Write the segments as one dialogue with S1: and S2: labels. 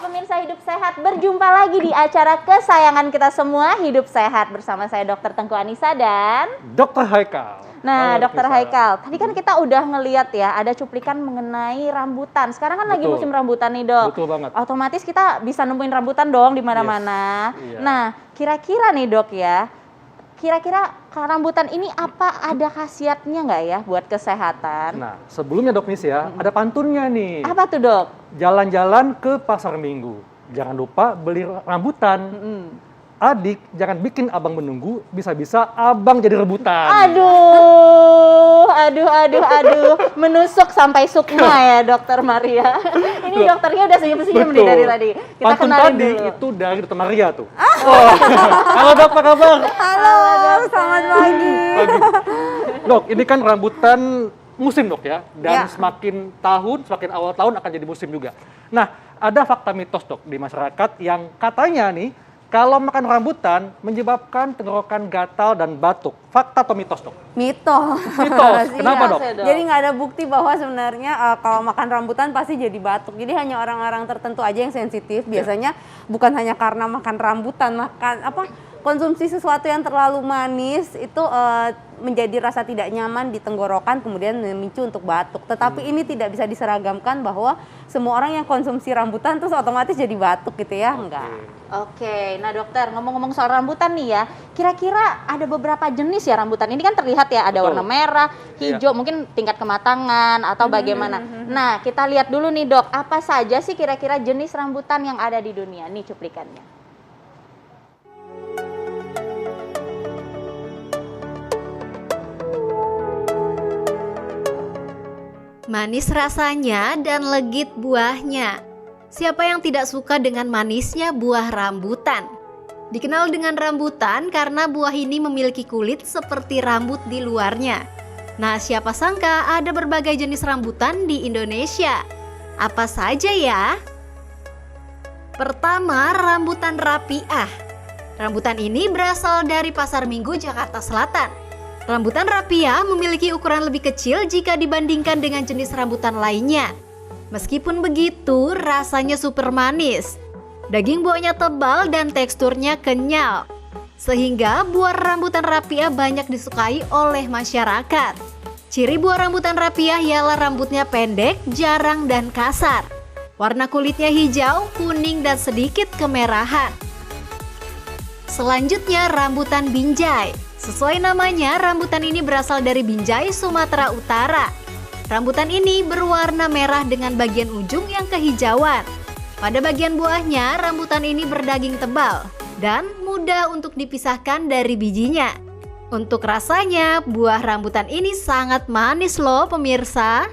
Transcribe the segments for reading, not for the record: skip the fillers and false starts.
S1: pemirsa Hidup Sehat, berjumpa lagi di acara kesayangan kita semua, Hidup Sehat, bersama saya Dr. Tengku Anissa dan
S2: Dr. Haikal.
S1: Nah, Dr. Haikal, tadi kan kita udah ngeliat ya, ada cuplikan mengenai rambutan. Sekarang kan lagi musim rambutan nih, Dok.
S2: Betul banget.
S1: Otomatis kita bisa nemuin rambutan dong di mana-mana.
S2: Yes. Iya.
S1: Nah, kira-kira nih, Dok ya, kira-kira rambutan ini apa ada khasiatnya nggak ya buat kesehatan?
S2: Nah, sebelumnya Dok Nis ya, ada pantunnya nih.
S1: Apa tuh, Dok?
S2: Jalan-jalan ke pasar minggu. Jangan lupa beli rambutan. Adik, jangan bikin abang menunggu, bisa-bisa abang jadi rebutan.
S1: Aduh, menusuk sampai sukma ya, Dokter Maria. Ini dokternya udah senyum-senyum nih dari tadi. Kita
S2: Pantun
S1: kenalin
S2: tadi
S1: dulu.
S2: itu dari Dr. Maria tuh. Oh. Halo Dok, apa kabar?
S3: Halo, selamat pagi.
S2: Dok, ini kan rambutan musim Dok ya, dan semakin awal tahun akan jadi musim juga. Nah, ada fakta mitos Dok di masyarakat yang katanya nih, kalau makan rambutan menyebabkan tenggorokan gatal dan batuk. Fakta atau mitos Dok?
S3: Mitos.
S2: Mitos, kenapa Dok?
S3: Jadi nggak ada bukti bahwa sebenarnya kalau makan rambutan pasti jadi batuk. Jadi hanya orang-orang tertentu aja yang sensitif. Biasanya bukan hanya karena makan rambutan, konsumsi sesuatu yang terlalu manis itu menjadi rasa tidak nyaman di tenggorokan, kemudian memicu untuk batuk. Tetapi ini tidak bisa diseragamkan bahwa semua orang yang konsumsi rambutan terus otomatis jadi batuk gitu ya, enggak.
S1: Oke, nah dokter, ngomong-ngomong soal rambutan nih ya, kira-kira ada beberapa jenis ya rambutan. Ini kan terlihat ya, ada warna merah, hijau, mungkin tingkat kematangan atau bagaimana. Nah, kita lihat dulu nih Dok, apa saja sih kira-kira jenis rambutan yang ada di dunia? Nih cuplikannya.
S4: Manis rasanya dan legit buahnya. Siapa yang tidak suka dengan manisnya buah rambutan? Dikenal dengan rambutan karena buah ini memiliki kulit seperti rambut di luarnya. Nah, siapa sangka ada berbagai jenis rambutan di Indonesia. Apa saja ya? Pertama, rambutan rapiah. Rambutan ini berasal dari Pasar Minggu, Jakarta Selatan. Rambutan rapiah memiliki ukuran lebih kecil jika dibandingkan dengan jenis rambutan lainnya. Meskipun begitu, rasanya super manis. Daging buahnya tebal dan teksturnya kenyal. Sehingga buah rambutan rapiah banyak disukai oleh masyarakat. Ciri buah rambutan rapiah ialah rambutnya pendek, jarang dan kasar. Warna kulitnya hijau, kuning dan sedikit kemerahan. Selanjutnya rambutan binjai. Sesuai namanya, rambutan ini berasal dari Binjai, Sumatera Utara. Rambutan ini berwarna merah dengan bagian ujung yang kehijauan. Pada bagian buahnya, rambutan ini berdaging tebal dan mudah untuk dipisahkan dari bijinya. Untuk rasanya, buah rambutan ini sangat manis loh pemirsa.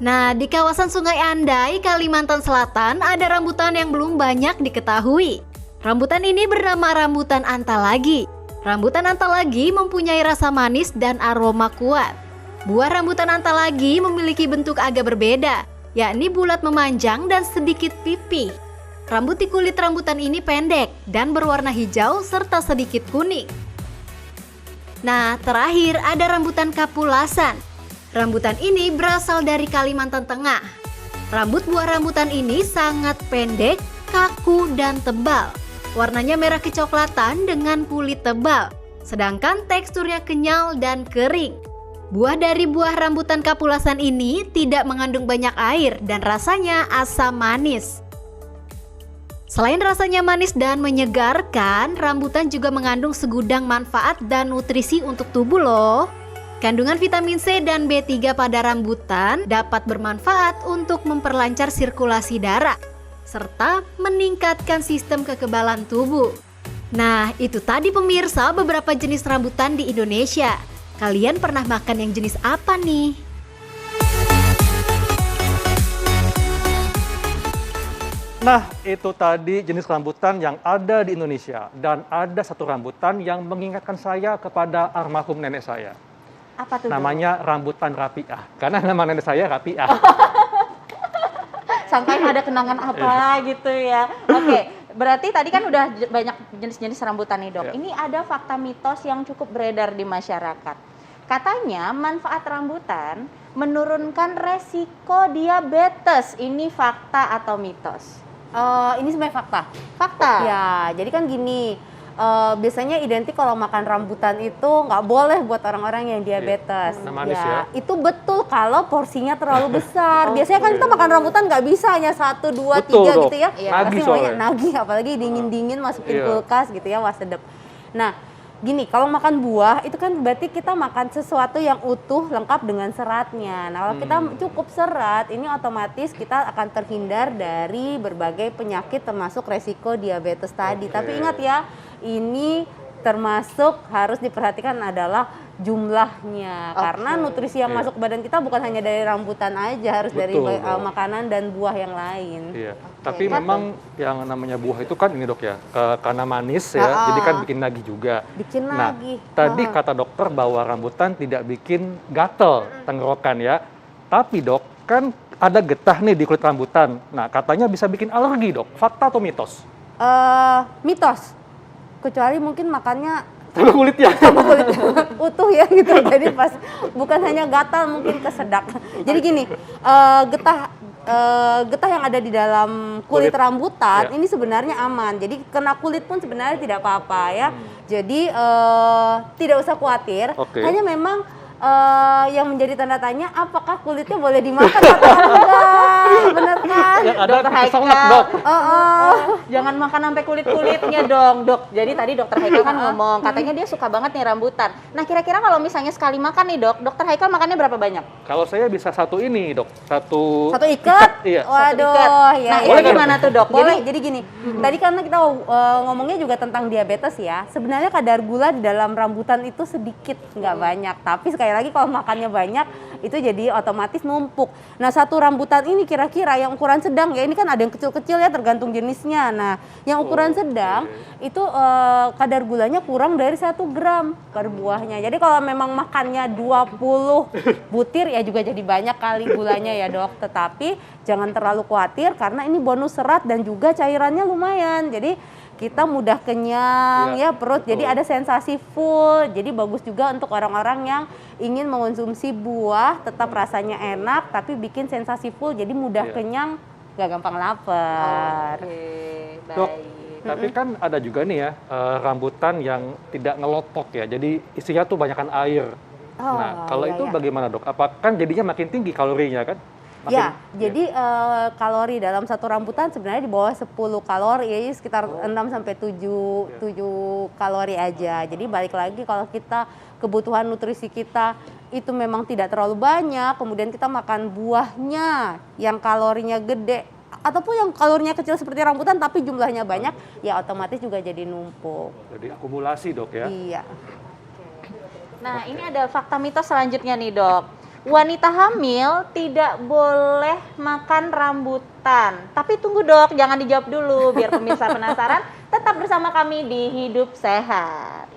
S4: Nah, di kawasan Sungai Andai, Kalimantan Selatan ada rambutan yang belum banyak diketahui. Rambutan ini bernama rambutan antalagi. Rambutan antalagi mempunyai rasa manis dan aroma kuat. Buah rambutan antalagi memiliki bentuk agak berbeda, yakni bulat memanjang dan sedikit pipih. Rambut di kulit rambutan ini pendek dan berwarna hijau serta sedikit kuning. Nah, terakhir ada rambutan kapulasan. Rambutan ini berasal dari Kalimantan Tengah. Rambut buah rambutan ini sangat pendek, kaku, dan tebal. Warnanya merah kecoklatan dengan kulit tebal, sedangkan teksturnya kenyal dan kering. Buah dari buah rambutan kapulasan ini tidak mengandung banyak air dan rasanya asam manis. Selain rasanya manis dan menyegarkan, rambutan juga mengandung segudang manfaat dan nutrisi untuk tubuh loh. Kandungan vitamin C dan B3 pada rambutan dapat bermanfaat untuk memperlancar sirkulasi darah serta meningkatkan sistem kekebalan tubuh. Nah, itu tadi pemirsa beberapa jenis rambutan di Indonesia. Kalian pernah makan yang jenis apa nih?
S2: Nah, itu tadi jenis rambutan yang ada di Indonesia. Dan ada satu rambutan yang mengingatkan saya kepada almarhum nenek saya.
S1: Apa tuh?
S2: Namanya rambutan rapiah. Karena nama nenek saya rapiah.
S1: Sampai ada kenangan apa gitu ya. Oke, berarti tadi kan udah banyak jenis-jenis rambutan nih Dok. Ini ada fakta mitos yang cukup beredar di masyarakat. Katanya manfaat rambutan menurunkan resiko diabetes. Ini fakta atau mitos?
S3: Ini sebenarnya fakta.
S1: Fakta.
S3: Ya, jadi kan gini, biasanya identik kalau makan rambutan itu nggak boleh buat orang-orang yang diabetes.
S2: Nah, manis ya.
S3: Itu betul kalau porsinya terlalu besar. Biasanya kan kita makan rambutan nggak bisa hanya 1, 2, 3
S2: Dok.
S3: gitu ya.
S2: Nagih
S3: Pasti maunya
S2: soalnya.
S3: nagih, apalagi dingin-dingin masukin
S2: Iya.
S3: kulkas gitu ya, wah sedep. Nah, gini, kalau makan buah itu kan berarti kita makan sesuatu yang utuh lengkap dengan seratnya. Nah, kalau kita cukup serat, ini otomatis kita akan terhindar dari berbagai penyakit termasuk resiko diabetes tadi. Tapi ingat ya, ini termasuk harus diperhatikan adalah jumlahnya. Karena nutrisi yang masuk ke badan kita bukan hanya dari rambutan aja, harus dari
S2: Betul, Dok.
S3: makanan dan buah yang lain.
S2: Iya. Tapi memang yang namanya buah itu kan ini dok ya, karena manis ya, jadi kan bikin nagih juga.
S3: Bikin
S2: Nah,
S3: nagih.
S2: tadi kata dokter bahwa rambutan tidak bikin gatel tenggorokan ya. Tapi dok, kan ada getah nih di kulit rambutan. Nah, katanya bisa bikin alergi dok. Fakta atau mitos?
S3: Mitos. Kecuali mungkin makannya
S2: Sama kulitnya.
S3: kulit utuh ya gitu. Jadi pas bukan hanya gatal mungkin kesedak. Jadi gini, getah yang ada di dalam kulit rambutan
S2: Ya.
S3: ini sebenarnya aman. Jadi kena kulit pun sebenarnya tidak apa-apa ya. Jadi tidak usah khawatir.
S2: Oke.
S3: Hanya memang yang menjadi tanda tanya apakah kulitnya boleh dimakan atau enggak. Bener kan?
S2: Yang ada
S1: Dokter
S2: keselak
S1: Haikal.
S2: dok.
S1: Jangan makan sampai kulit-kulitnya dong, Dok. Jadi tadi Dokter Haikal kan ngomong, katanya dia suka banget nih rambutan. Nah, kira-kira kalau misalnya sekali makan nih, Dok, Dokter Haikal makannya berapa banyak?
S2: Kalau saya bisa satu ini dok, satu
S3: Satu ikat?
S2: Iya.
S3: Waduh,
S1: Ikat.
S3: ya.
S1: Nah,
S3: ya,
S1: ini
S3: ya.
S1: gimana tuh, Dok?
S3: Boleh, jadi gini, tadi karena kita ngomongnya juga tentang diabetes ya, sebenarnya kadar gula di dalam rambutan itu sedikit, nggak banyak. Tapi sekali lagi kalau makannya banyak, itu jadi otomatis numpuk. Nah, satu rambutan ini kira-kira yang ukuran sedang ya, ini kan ada yang kecil-kecil ya tergantung jenisnya. Nah, yang ukuran sedang itu kadar gulanya kurang dari 1 gram per buahnya. Jadi kalau memang makannya 20 butir ya juga jadi banyak kali gulanya ya dok. Tetapi jangan terlalu khawatir karena ini bonus serat dan juga cairannya lumayan. Jadi kita mudah kenyang ya perut. Jadi ada sensasi full. Jadi bagus juga untuk orang-orang yang ingin mengonsumsi buah tetap rasanya enak tapi bikin sensasi full. Jadi mudah kenyang, gak gampang lapar.
S2: Dok, tapi kan ada juga nih ya rambutan yang tidak ngelotok ya. Jadi isinya tuh banyakan air. Nah, kalau
S3: iya,
S2: itu
S3: iya.
S2: bagaimana dok? Apa kan jadinya makin tinggi kalorinya kan?
S3: Ya, jadi kalori dalam satu rambutan sebenarnya di bawah 10 kalori, ya sekitar 6 sampai 7 kalori aja. Jadi balik lagi kalau kita kebutuhan nutrisi kita itu memang tidak terlalu banyak, kemudian kita makan buahnya yang kalorinya gede ataupun yang kalorinya kecil seperti rambutan tapi jumlahnya banyak, ya otomatis juga jadi numpuk.
S2: Jadi akumulasi dok ya.
S3: Iya.
S1: Nah, ini ada fakta mitos selanjutnya nih, Dok. Wanita hamil tidak boleh makan rambutan. Tapi tunggu, Dok, jangan dijawab dulu biar pemirsa penasaran. Tetap bersama kami di Hidup Sehat.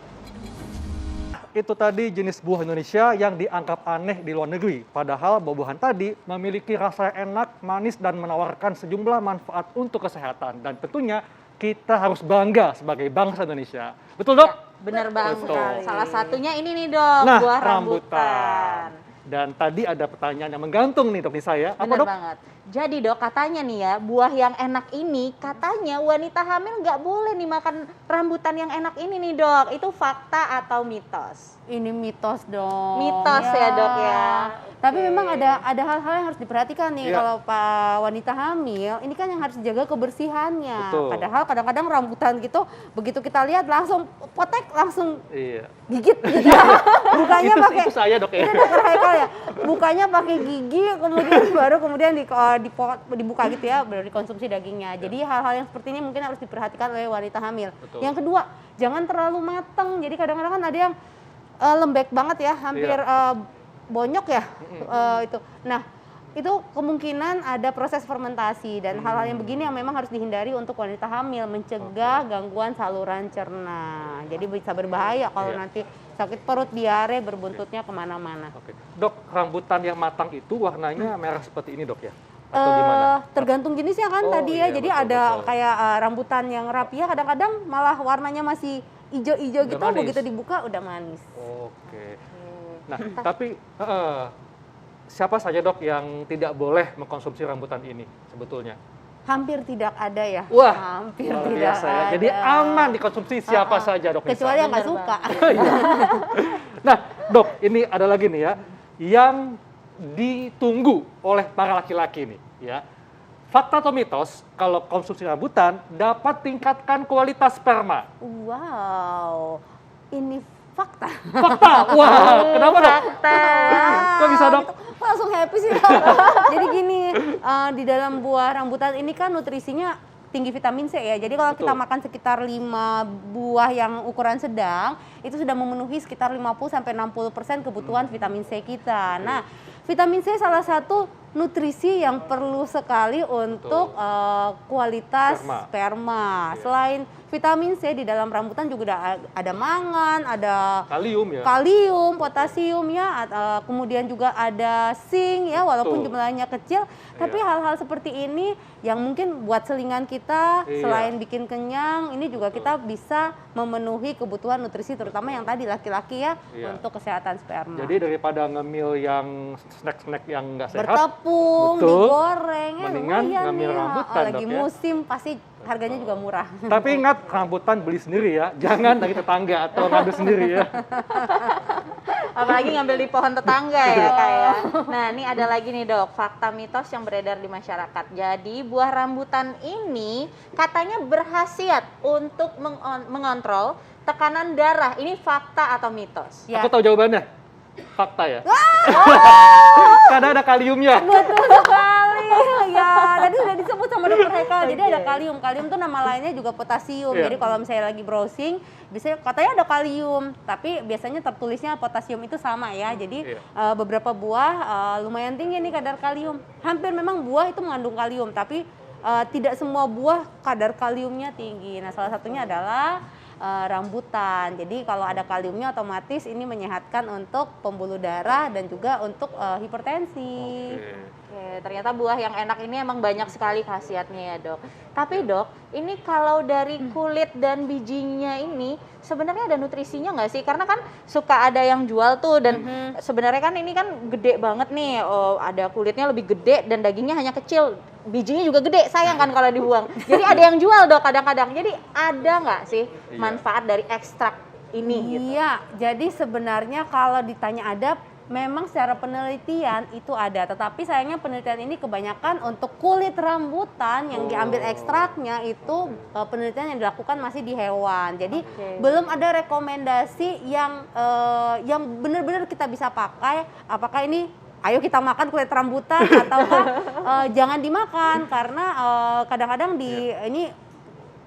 S2: Itu tadi jenis buah Indonesia yang dianggap aneh di luar negeri. Padahal buah-buahan tadi memiliki rasa enak, manis, dan menawarkan sejumlah manfaat untuk kesehatan. Dan tentunya kita harus bangga sebagai bangsa Indonesia. Betul dok?
S1: Bener banget.
S2: Betul.
S1: Salah satunya ini nih, Dok,
S2: Nah,
S1: buah
S2: rambutan.
S1: rambutan.
S2: Dan tadi ada pertanyaan yang menggantung nih dok di saya. Apa
S1: Bener
S2: dok?
S1: banget. Jadi dok, katanya nih ya, buah yang enak ini katanya wanita hamil nggak boleh nih makan rambutan yang enak ini nih dok. Itu fakta atau mitos?
S3: Ini mitos dong.
S1: Mitos ya, Dok, ya.
S3: Tapi
S1: Oke.
S3: memang ada hal-hal yang harus diperhatikan nih
S2: Iya.
S3: kalau Pak wanita hamil, ini kan yang harus dijaga kebersihannya.
S2: Betul.
S3: Padahal kadang-kadang rambutan gitu begitu kita lihat langsung potek langsung
S2: Iya.
S3: gigit gitu. Bukanya pakai
S2: Itu saya dok ya.
S3: Ini dokter Haikal ya. Bukanya pakai gigi kemudian dibuka gitu ya, baru dikonsumsi dagingnya. Jadi hal-hal yang seperti ini mungkin harus diperhatikan oleh wanita hamil.
S2: Betul.
S3: Yang kedua, jangan terlalu mateng. Jadi kadang-kadang kan ada yang lembek banget ya, hampir bonyok ya itu. Nah, itu kemungkinan ada proses fermentasi dan hal-hal yang begini yang memang harus dihindari untuk wanita hamil, mencegah gangguan saluran cerna. Jadi bisa berbahaya kalau nanti sakit perut, diare, berbuntutnya kemana-mana.
S2: Oke. Dok, rambutan yang matang itu warnanya merah seperti ini dok ya? Atau gimana?
S3: Tergantung jenisnya kan
S2: Oh,
S3: tadi ya.
S2: iya,
S3: Jadi
S2: betul,
S3: ada
S2: betul.
S3: kayak rambutan yang rapia kadang-kadang malah warnanya masih ijo-ijo
S2: Udah
S3: gitu,
S2: manis.
S3: begitu dibuka udah manis.
S2: Oke.
S1: Hmm.
S2: Nah, tapi siapa saja dok yang tidak boleh mengkonsumsi rambutan ini sebetulnya?
S3: Hampir tidak ada ya.
S2: Wah,
S3: hampir
S2: luar
S3: tidak
S2: biasa ya.
S3: ada.
S2: Jadi aman dikonsumsi siapa saja dok.
S3: Kecuali yang nggak
S1: Bener
S3: suka.
S2: Iya. Nah, dok, ini ada lagi nih ya, yang ditunggu oleh para laki-laki nih, ya. Fakta atau mitos, kalau konsumsi rambutan dapat tingkatkan kualitas sperma.
S3: Wow, ini fakta.
S2: Fakta, wah, kenapa dok?
S1: Fakta.
S2: Kok bisa dok?
S3: Kok langsung happy sih. Jadi gini, di dalam buah rambutan ini kan nutrisinya tinggi vitamin C ya. Jadi kalau kita
S2: Betul.
S3: makan sekitar 5 buah yang ukuran sedang, itu sudah memenuhi sekitar 50-60% kebutuhan vitamin C kita. Nah, vitamin C salah satu nutrisi yang perlu sekali untuk kualitas sperma. Selain vitamin C di dalam rambutan juga ada mangan, ada
S2: Kalium ya.
S3: kalium, potasium ya, kemudian juga ada zinc ya, walaupun
S2: Betul.
S3: jumlahnya kecil, tapi hal-hal seperti ini yang mungkin buat selingan kita selain bikin kenyang, ini juga kita bisa memenuhi kebutuhan nutrisi terutama yang tadi laki-laki ya untuk kesehatan sperma.
S2: Jadi daripada ngemil yang snack-snack yang nggak sehat,
S3: Bertepung,
S2: betul,
S3: digoreng,
S2: mendingan
S3: lumayan
S2: ngambil
S3: nih.
S2: rambutan,
S3: Lagi
S2: Dok, ya.
S3: musim pasti harganya juga murah.
S2: tapi ingat rambutan beli sendiri ya, jangan dari tetangga atau ngambil sendiri ya.
S1: Apalagi ngambil di pohon tetangga ya kayak. Nah, ini ada lagi nih dok, fakta mitos yang beredar di masyarakat. Jadi buah rambutan ini katanya berkhasiat untuk mengontrol tekanan darah. Ini fakta atau mitos?
S3: Ya.
S2: Aku tahu jawabannya, fakta ya. Karena ada kaliumnya.
S3: Betul sekali. Ya, tadi sudah disebut sama dokter Heka. Jadi ada kalium. Kalium tuh nama lainnya juga potasium.
S2: Iya.
S3: Jadi kalau misalnya lagi browsing, bisa katanya ada kalium, tapi biasanya tertulisnya potasium itu sama ya. Jadi beberapa buah lumayan tinggi nih kadar kalium. Hampir memang buah itu mengandung kalium, tapi tidak semua buah kadar kaliumnya tinggi. Nah, salah satunya adalah rambutan. Jadi kalau ada kaliumnya otomatis ini menyehatkan untuk pembuluh darah dan juga untuk hipertensi.
S1: Oke, ternyata buah yang enak ini emang banyak sekali khasiatnya ya dok. Tapi dok, ini kalau dari kulit dan bijinya ini sebenarnya ada nutrisinya nggak sih? Karena kan suka ada yang jual tuh dan sebenarnya kan ini kan gede banget nih. Oh, ada kulitnya lebih gede dan dagingnya hanya kecil. Bijinya juga gede, sayang kan kalau dibuang. Jadi ada yang jual dok kadang-kadang. Jadi ada nggak sih manfaat dari ekstrak ini? Gitu?
S3: Iya, jadi sebenarnya kalau ditanya ada, memang secara penelitian itu ada. Tetapi sayangnya penelitian ini kebanyakan untuk kulit rambutan yang diambil ekstraknya itu penelitian yang dilakukan masih di hewan. Jadi belum ada rekomendasi yang benar-benar kita bisa pakai. Apakah ini ayo kita makan kulit rambutan ataukah jangan dimakan karena kadang-kadang ini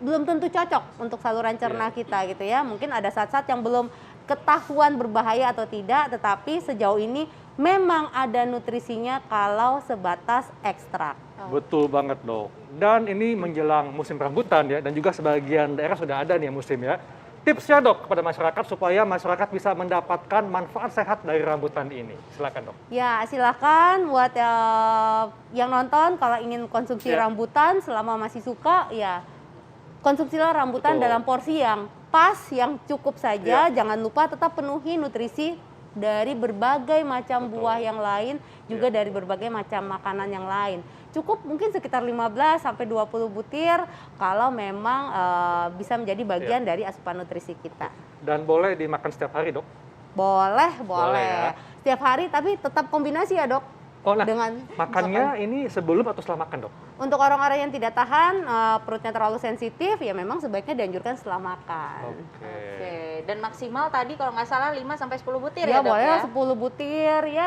S3: belum tentu cocok untuk saluran cerna kita gitu ya. Mungkin ada zat-zat yang belum ketahuan berbahaya atau tidak, tetapi sejauh ini memang ada nutrisinya kalau sebatas ekstrak.
S2: Betul banget dok. Dan ini menjelang musim rambutan ya, dan juga sebagian daerah sudah ada nih musim ya. Tipsnya dok kepada masyarakat supaya masyarakat bisa mendapatkan manfaat sehat dari rambutan ini. Silakan dok.
S3: Ya silakan buat yang nonton kalau ingin konsumsi rambutan selama masih suka ya konsumsilah rambutan dalam porsi yang pas, yang cukup saja. Jangan lupa tetap penuhi nutrisi dari berbagai macam buah yang lain, juga dari berbagai macam makanan yang lain. Cukup mungkin sekitar 15 sampai 20 butir kalau memang bisa menjadi bagian dari asupan nutrisi kita.
S2: Dan boleh dimakan setiap hari dok?
S3: Boleh.
S2: Ya.
S3: Setiap hari tapi tetap kombinasi ya dok.
S2: Oh, nah,
S3: Dengan
S2: makannya ini sebelum atau setelah makan dok?
S3: Untuk orang-orang yang tidak tahan, perutnya terlalu sensitif, ya memang sebaiknya dianjurkan setelah makan.
S1: Oke. Dan maksimal tadi kalau nggak salah 5 sampai 10 butir
S3: Ya
S1: ya dok
S3: boleh
S1: ya?
S3: 10 butir ya.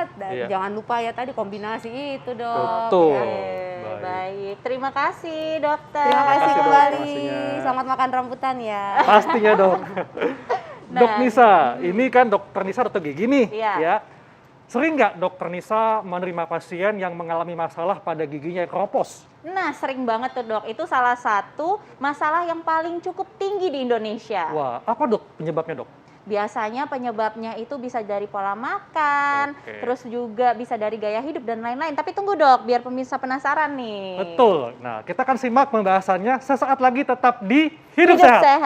S3: Jangan lupa ya tadi kombinasi itu dok.
S2: Betul.
S1: Oke, baik. Terima kasih dokter.
S3: Terima kasih
S2: Terima kasih, Dok,
S3: kembali.
S2: informasinya.
S3: Selamat makan rambutan ya.
S2: Pastinya dok. Dok Nisa, ini kan dokter Nisa dokter gigi nih ya. Sering nggak dokter Nisa menerima pasien yang mengalami masalah pada giginya yang keropos?
S1: Nah, sering banget tuh dok. Itu salah satu masalah yang paling cukup tinggi di Indonesia.
S2: Wah, apa dok penyebabnya dok?
S1: Biasanya penyebabnya itu bisa dari pola makan, terus juga bisa dari gaya hidup dan lain-lain. Tapi tunggu dok, biar pemirsa penasaran nih.
S2: Betul. Nah, kita akan simak pembahasannya sesaat lagi tetap di Hidup Sehat.